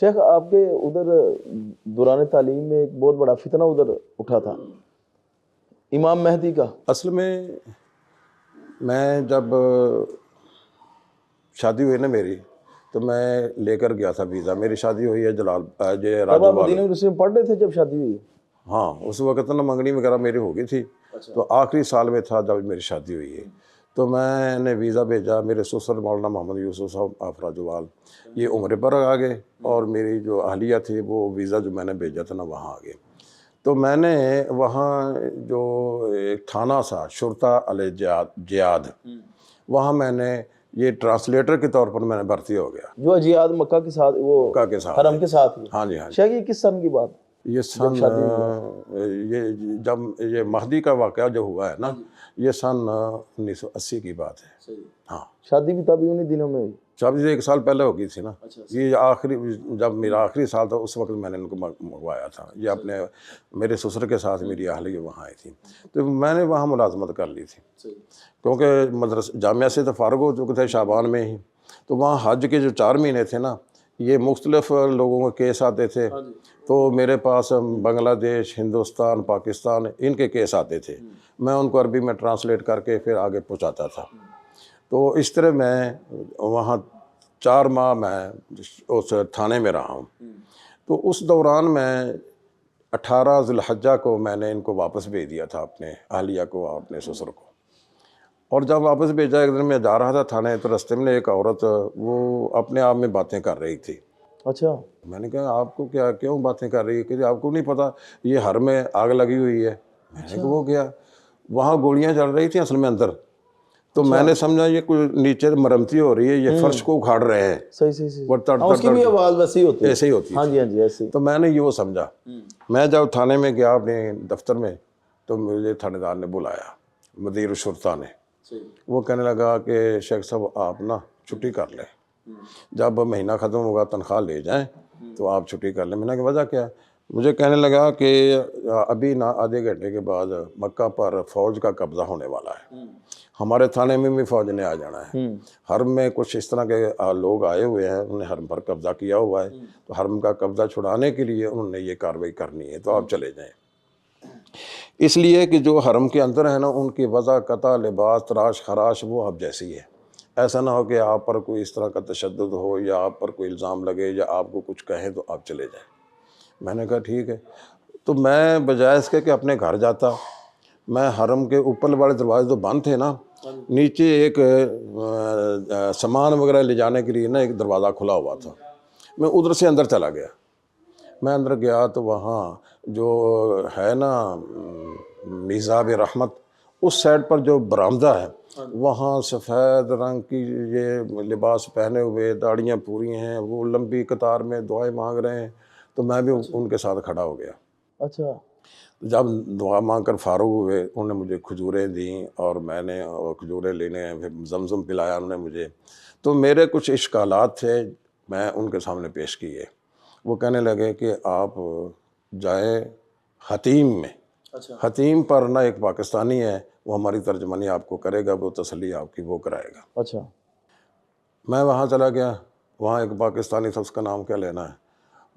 شیخ آپ کے ادھر دوران تعلیم میں ایک بہت بڑا فتنہ ادھر اٹھا تھا امام مہدی کا. اصل میں جب شادی ہوئی نا میری تو میں لے کر گیا تھا ویزا. میری شادی ہوئی ہے آپ مدینہ یونیورسٹی میں پڑھ رہے تھے جب شادی ہوئی؟ ہاں اس وقت نا منگنی وغیرہ میری ہو گئی تھی. تو آخری سال میں تھا جب میری شادی ہوئی ہے. تو میں نے ویزا بھیجا. میرے سسر مولانا محمد یوسف صاحب آفراج وال یہ عمرے پر آ گئے اور میری جو اہلیہ تھی وہ ویزا جو میں نے بھیجا تھا نا وہاں آ گئے. تو میں نے وہاں جو ایک تھانہ تھا شرطہ جیاد وہاں میں نے یہ ٹرانسلیٹر کے طور پر میں نے بھرتی ہو گیا. جو جیاد مکہ کے ساتھ وہ مکہ کے ساتھ حرم کے ساتھ. ہاں جی ہاں. شیخ یہ کس سن کی بات؟ یہ سن یہ جب یہ مہدی کا واقعہ جو ہوا ہے نا یہ سن 1980 کی بات ہے. ہاں شادی بھی تبھی انہی دنوں میں ہوئی؟ شادی سے 1 سال پہلے ہو گئی تھی نا. یہ آخری جب میرا آخری سال تھا اس وقت میں نے ان کو منگوایا تھا. یہ اپنے میرے سسر کے ساتھ میری اہلیہ وہاں آئی تھی. تو میں نے وہاں ملازمت کر لی تھی کیونکہ جامعہ سے تو فارغ ہو چکے تھے شعبان میں ہی. تو وہاں حج کے جو 4 مہینے تھے نا یہ مختلف لوگوں کے کیس آتے تھے. تو میرے پاس بنگلہ دیش ہندوستان پاکستان ان کے کیس آتے تھے. میں ان کو عربی میں ٹرانسلیٹ کر کے پھر آگے پہنچاتا تھا. تو اس طرح میں وہاں 4 ماہ میں اس تھانے میں رہا ہوں. تو اس دوران میں 18 ذی الحجہ کو میں نے ان کو واپس بھیج دیا تھا اپنے اہلیہ کو اور اپنے سسر کو. اور جب واپس بھیجا ایک دن میں جا رہا تھا تھانے تو رستے میں ایک عورت وہ اپنے آپ میں باتیں کر رہی تھی. اچھا. میں نے کہا آپ کو کیوں باتیں کر رہی ہے کہ آپ کو نہیں پتہ یہ حرم میں آگ لگی ہوئی ہے. میں نے کہا وہ کیا؟ وہاں گولیاں چل رہی تھیں اصل میں اندر. تو میں نے سمجھا یہ کوئی نیچے مرمتی ہو رہی ہے یہ فرش کو اکھاڑ رہے ہیں. صحیح. اس کی بھی آواز ویسی ہوتی ہے. ایسے ہی ہوتی ہے. ہاں جی ایسے. تو میں نے یہ وہ سمجھا. میں جب تھانے میں گیا اپنے دفتر میں تو مجھے تھانے دار نے بلایا مدیر الشرطہ نے. وہ کہنے لگا کہ شیخ صاحب آپ نا چھٹی کر لیں. جب مہینہ ختم ہوگا تنخواہ لے جائیں تو آپ چھٹی کر لیں. میں نے کہا وجہ کیا؟ مجھے کہنے لگا کہ ابھی نا آدھے گھنٹے کے بعد مکہ پر فوج کا قبضہ ہونے والا ہے. ہمارے تھانے میں بھی فوج نے آ جانا ہے. حرم میں کچھ اس طرح کے لوگ آئے ہوئے ہیں انہوں نے حرم پر قبضہ کیا ہوا ہے. تو حرم کا قبضہ چھڑانے کے لیے انہوں نے یہ کارروائی کرنی ہے تو آپ چلے جائیں. اس لیے کہ جو حرم کے اندر ہے نا ان کی وضع قطع لباس تراش خراش وہ اب جیسی ہے. ایسا نہ ہو کہ آپ پر کوئی اس طرح کا تشدد ہو یا آپ پر کوئی الزام لگے یا آپ کو کچھ کہیں تو آپ چلے جائیں. میں نے کہا ٹھیک ہے. تو میں بجائے اس کے کہ اپنے گھر جاتا میں حرم کے اوپر والے دروازے تو بند تھے نا نیچے ایک سامان وغیرہ لے جانے کے لیے نا ایک دروازہ کھلا ہوا تھا. میں ادھر سے اندر چلا گیا. میں اندر گیا تو وہاں جو ہے نا میزاب رحمت اس سائڈ پر جو برآمدہ ہے وہاں سفید رنگ کی یہ لباس پہنے ہوئے داڑیاں پوری ہیں وہ لمبی قطار میں دعائیں مانگ رہے ہیں. تو میں بھی ان کے ساتھ کھڑا ہو گیا. اچھا. جب دعا مانگ کر فارغ ہوئے انہوں نے مجھے کھجوریں دیں اور میں نے کھجوریں لینے پھر زمزم پلایا انہوں نے مجھے. تو میرے کچھ اشکالات تھے میں ان کے سامنے پیش کیے. وہ کہنے لگے کہ آپ جائیں حتیم میں. حتیم پر نہ ایک پاکستانی ہے وہ ہماری ترجمانی آپ کو کرے گا وہ تسلی آپ کی وہ کرائے گا. اچھا. میں وہاں چلا گیا. وہاں ایک پاکستانی تھا اس کا نام کیا لینا ہے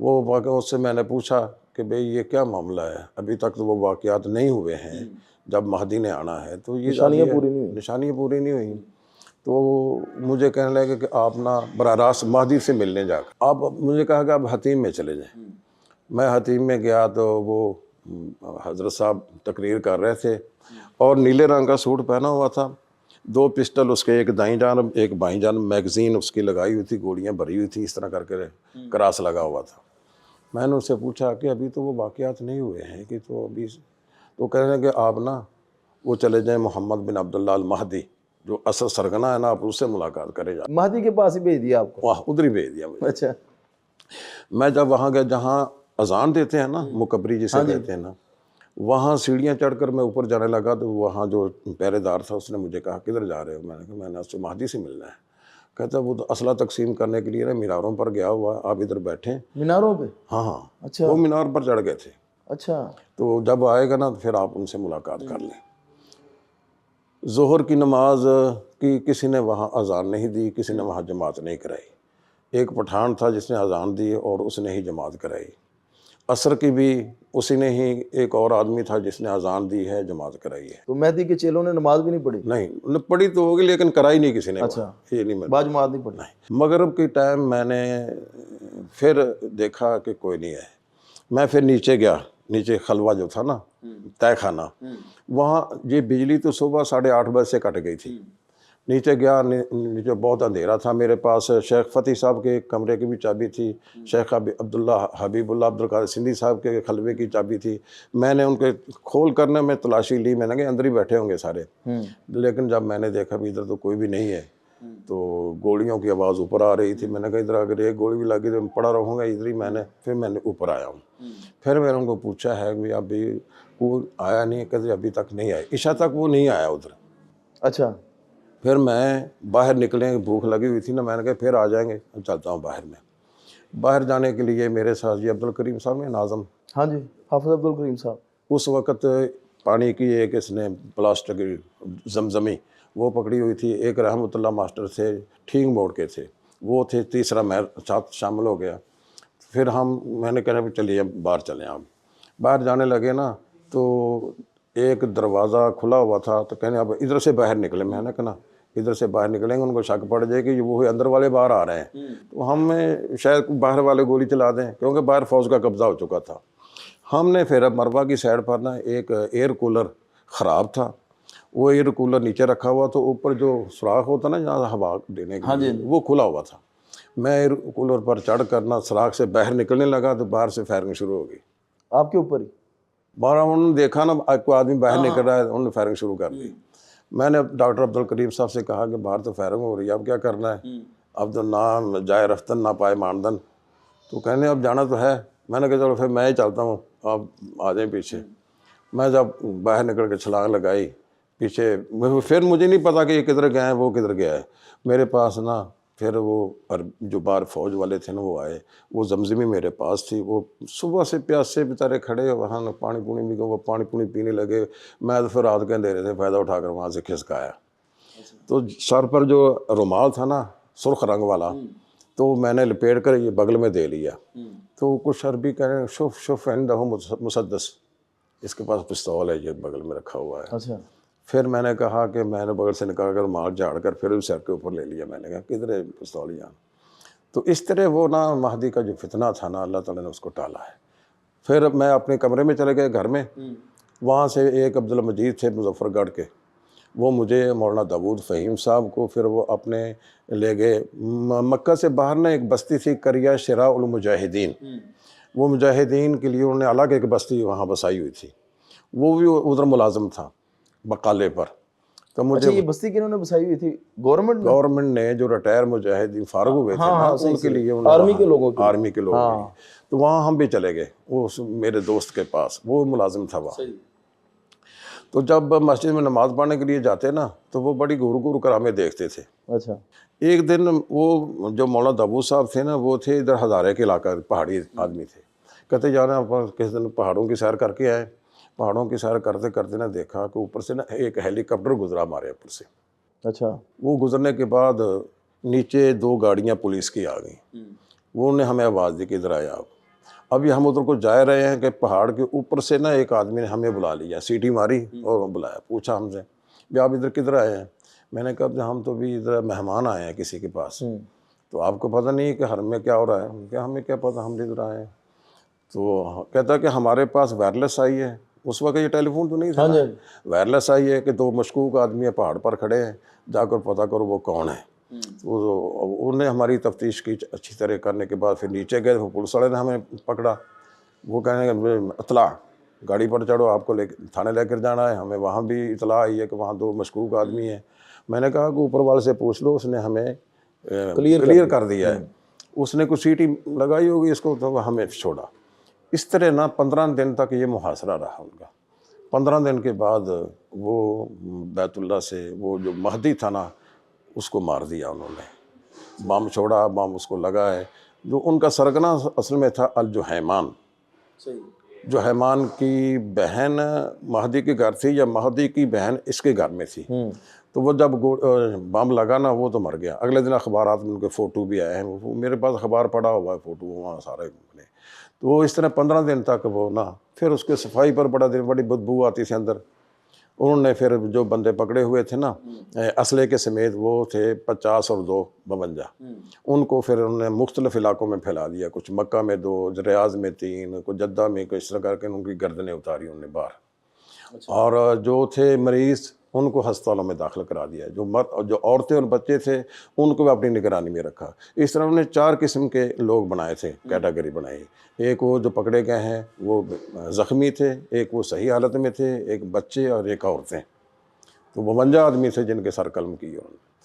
وہ اس سے میں نے پوچھا کہ بھئی یہ کیا معاملہ ہے ابھی تک تو وہ واقعات نہیں ہوئے ہیں جب مہدی نے آنا ہے تو یہ نشانیاں پوری نہیں ہوئیں. تو مجھے کہنے لگے کہ آپ نا براہ راست مہدی سے ملنے جا کر آپ مجھے کہا کہ آپ حتیم میں چلے جائیں. میں حتیم میں گیا تو وہ حضرت صاحب تقریر کر رہے تھے اور نیلے رنگ کا سوٹ پہنا ہوا تھا. 2 پسٹل اس کے ایک دائیں جانب ایک بائیں جانب میگزین اس کی لگائی ہوئی تھی گولیاں بھری ہوئی تھی اس طرح کر کے کراس لگا ہوا تھا. میں نے اس سے پوچھا کہ ابھی تو وہ واقعات نہیں ہوئے ہیں کہ تو ابھی تو کہنے لگے آپ نا وہ چلے جائیں محمد بن عبداللہ المہدی جو اصل سرگنا ہے نا آپ اس سے ملاقات کرے جا. مہدی کے پاس ہی بھیج دیا آپ کو؟ وہاں ادھر ہی بھیج دیا مجھے. اچھا. میں جب وہاں گیا جہاں اذان دیتے ہیں نا مکبری جسے کہتے ہیں نا وہاں سیڑھیاں چڑھ کر میں اوپر جانے لگا تو وہاں جو پہرے دار تھا اس نے مجھے کہا کدھر جا رہے ہو؟ میں نے کہا میں نے اس سے مہدی سے ملنا ہے. کہتا وہ تو اسلحہ تقسیم کرنے کے لیے نا میناروں پر گیا ہوا آپ ادھر بیٹھیں. میناروں پہ؟ ہاں. اچھا. وہ مینار پر چڑھ گئے تھے. اچھا. تو جب آئے گا نا تو پھر آپ ان سے ملاقات کر لیں. ظہر کی نماز کی کسی نے وہاں اذان نہیں دی کسی نے وہاں جماعت نہیں کرائی. ایک پٹھان تھا جس نے اذان دی اور اس نے ہی جماعت کرائی، عصر کی بھی اسی نے ہی، ایک اور آدمی تھا جس نے اذان دی ہے، جماعت کرائی ہے۔ تو مہدی کے چیلوں نے نماز بھی نہیں پڑھی؟ نہیں پڑھی تو ہوگی لیکن کرائی نہیں کسی نے، اچھا، یہ نہیں میں باجماعت نہیں پڑھی؟ مغرب کے ٹائم میں نے پھر دیکھا کہ کوئی نہیں ہے، میں پھر نیچے گیا، نیچے خلوہ جو تھا نا تہ خانہ، وہاں یہ بجلی تو صبح 8:30 بجے سے کٹ گئی تھی، نیچے گیا، نیچے بہت اندھیرا تھا، میرے پاس شیخ فتح صاحب کے کمرے کی بھی چابی تھی، شیخ حبیب اللہ عبد القادر سندھی صاحب کے خلوے کی چابی تھی، میں نے ان کے کھول کرنے میں تلاشی لی، میں نے کہا اندر ہی بیٹھے ہوں گے سارے، لیکن جب میں نے دیکھا بھی ادھر تو کوئی بھی نہیں ہے، تو گولیوں کی آواز اوپر آ رہی تھی، میں نے کہا ادھر اگر ایک گولی بھی لگی تو میں پڑا رہوں گا ادھر ہی، پھر میں نے اوپر آیا ہوں، پھر میں نے ان کو پوچھا ہے کہ ابھی وہ آیا نہیں، کہتے ابھی تک نہیں آیا، عشاء تک وہ نہیں آیا ادھر۔ اچھا، پھر میں باہر نکلے، بھوک لگی ہوئی تھی نا، میں نے کہا پھر آ جائیں گے، چلتا ہوں باہر میں۔ باہر جانے کے لیے میرے ساتھ یہ عبد الکریم صاحب نے، ناظم، ہاں جی، حافظ عبد الکریم صاحب، اس وقت پانی کی ایک اس نے پلاسٹک کی زمزمی وہ پکڑی ہوئی تھی، ایک رحمت اللہ ماسٹر تھے ٹھینگ موڑ کے تھے وہ تھے، تیسرا میں ساتھ شامل ہو گیا۔ پھر میں نے کہا چلیے باہر چلیں، آپ باہر جانے لگے نا تو ایک دروازہ کھلا ہوا تھا، تو کہنے اب ادھر سے باہر نکلے، میں نے کہا نا ادھر سے باہر نکلیں گے ان کو شک پڑ جائے کہ وہ اندر والے باہر آ رہے ہیں، تو ہم شاید باہر والے گولی چلا دیں، کیونکہ باہر فوج کا قبضہ ہو چکا تھا۔ ہم نے پھر مروہ کی سائڈ پر نا ایک ایئر کولر خراب تھا، وہ ایئر کولر نیچے رکھا ہوا تو اوپر جو سوراخ ہوتا نا جہاں ہوا دینے کے لیے وہ کھلا ہوا تھا، میں ایئر کولر پر چڑھ کر نا سوراخ سے باہر نکلنے لگا تو باہر سے فائرنگ شروع ہو گئی، آپ کے اوپر ہی؟ باہر انہوں نے دیکھا نا کوئی آدمی باہر نکل رہا ہے، انہوں نے فائرنگ شروع کر دی۔ میں نے ڈاکٹر عبد الکریم صاحب سے کہا کہ باہر تو فائرنگ ہو رہی ہے، اب کیا کرنا ہے، اب تو نہ جائے رفتن نہ پائے ماندن، تو کہنے اب جانا تو ہے، میں نے کہا چلو پھر میں ہی چلتا ہوں، آپ آ جائیں پیچھے۔ میں جب باہر نکل کے چھلانگ لگائی پیچھے، پھر مجھے نہیں پتا کہ یہ کدھر گئے ہیں وہ کدھر گیا ہے، میرے پاس نا پھر وہ جو باہر فوج والے تھے نا وہ آئے، وہ زمزمی میرے پاس تھی، وہ صبح سے پیاسے بیچارے کھڑے وہاں پانی پونی بھی، وہ پانی پونی پینے لگے، میں تو پھر رات کے اندھیرے سے فائدہ اٹھا کر وہاں سے کھسکایا، تو سر پر جو رومال تھا نا سرخ رنگ والا، تو میں نے لپیٹ کر یہ بغل میں دے لیا، تو کچھ عربی کہہ رہے ہیں شف شف عندہ مسدس، اس کے پاس پستول ہے، یہ بغل میں رکھا ہوا ہے۔ اچھا، پھر میں نے کہا کہ میں نے بغل سے نکال کر مار جھاڑ کر پھر اس سر کے اوپر لے لیا، میں نے کہا کدھر ہے پستول یہاں، تو اس طرح وہ نا مہدی کا جو فتنہ تھا نا اللہ تعالیٰ نے اس کو ٹالا ہے۔ پھر میں اپنے کمرے میں چلے گئے گھر میں، وہاں سے ایک عبد المجید تھے مظفر گڑھ کے، وہ مجھے مولانا داود فہیم صاحب کو پھر وہ اپنے لے گئے مکہ سے باہر نا ایک بستی تھی قریہ شراء المجاہدین، وہ مجاہدین کے لیے انہوں نے الگ ایک بستی وہاں بسائی ہوئی تھی، وہ بھی ادھر ملازم تھا بقالے پر، تو مجھے اچھا یہ بستی کنہوں نے بسائی ہوئی تھی؟ گورنمنٹ نے جو ریٹائر مجاہدین فارغ ہوئے تھے نا ان کے لیے، آرمی کے لوگوں کے، آرمی کے لوگوں کے لیے، تو وہاں ہم بھی چلے گئے، وہ میرے دوست کے پاس وہ ملازم تھا وہاں، تو جب مسجد میں نماز پڑھنے کے لیے جاتے نا تو وہ بڑی گھور گھور کر ہمیں دیکھتے تھے۔ اچھا، ایک دن وہ جو مولانا دابو صاحب تھے نا وہ تھے ادھر ہزارے کے علاقہ، پہاڑی آدمی تھے، کہتے جانا کس دن پہاڑوں کی سیر کر کے آئے، پہاڑوں کی سیر کرتے کرتے نا دیکھا کہ اوپر سے نا ایک ہیلی کاپٹر گزرا ہمارے اوپر سے، اچھا، وہ گزرنے کے بعد نیچے 2 گاڑیاں پولیس کی آ گئیں، وہ نے ہمیں آواز دی کہ ادھر آئے آپ، ابھی ہم ادھر کو جا رہے ہیں کہ پہاڑ کے اوپر سے نا ایک آدمی نے ہمیں بلا لیا، سیٹی ماری اور بلایا، پوچھا ہم سے بھی آپ ادھر کدھر آئے ہیں، میں نے کہا ہم تو بھی ادھر مہمان آئے ہیں کسی کے پاس، تو آپ کو پتہ نہیں کہ حرم میں کیا ہو رہا ہے، کہ ہمیں کیا پتہ، ہم ادھر آئے ہیں، تو کہتا کہ ہمارے پاس وائرلیس آئی ہے، اس وقت یہ ٹیلی فون تو نہیں تھا، وائرلیس آئی ہے کہ 2 مشکوک آدمی پہاڑ پر کھڑے ہیں، جا کر پتہ کرو وہ کون ہے، تو انہوں نے ہماری تفتیش کی اچھی طرح کرنے کے بعد پھر نیچے گئے، پولیس والے نے ہمیں پکڑا، وہ کہنے کہ اطلاع گاڑی پر چڑھو، آپ کو تھانے لے کر جانا ہے، ہمیں وہاں بھی اطلاع آئی ہے کہ وہاں 2 مشکوک آدمی ہیں، میں نے کہا کہ اوپر والے سے پوچھ لو، اس نے ہمیں کلیئر کر دیا ہے، اس نے کچھ سیٹی لگائی ہوگی اس کو، تو ہمیں چھوڑا، اس طرح نا 15 دن تک یہ محاصرہ رہا ان کا۔ 15 دن کے بعد وہ بیت اللہ سے وہ جو مہدی تھا نا اس کو مار دیا انہوں نے، بم چھوڑا، بم اس کو لگا ہے، جو ان کا سرگنا اصل میں تھا الجحیمان، جحیمان کی بہن مہدی کے گھر تھی، یا مہدی کی بہن اس کے گھر میں تھی، تو وہ جب بم لگا نا وہ تو مر گیا. اگلے دن اخبارات میں ان کے فوٹو بھی آئے ہیں, وہ میرے پاس اخبار پڑا ہوا ہے, فوٹو وہاں سارے بنے. تو وہ اس طرح 15 دن تک وہ نا, پھر اس کے صفائی پر بڑی بدبو آتی تھی اندر. انہوں نے پھر جو بندے پکڑے ہوئے تھے نا اسلحے کے سمیت, وہ تھے 50 اور 2 52, ان کو پھر انہوں نے مختلف علاقوں میں پھیلا دیا. کچھ مکہ میں 2, ریاض میں 3, کچھ جدہ میں, اس طرح کر کے ان کی گردنیں اتاری انہوں نے باہر. اور جو تھے مریض ان کو ہسپتالوں میں داخل کرا دیا. جو عورتیں اور بچے تھے ان کو بھی اپنی نگرانی میں رکھا. اس طرح انہوں نے 4 قسم کے لوگ بنائے تھے, کیٹیگری بنائی. ایک وہ جو پکڑے گئے ہیں وہ زخمی تھے, ایک وہ صحیح حالت میں تھے, ایک بچے اور ایک عورتیں. تو 52 آدمی تھے جن کے سر قلم کیے انہوں نے.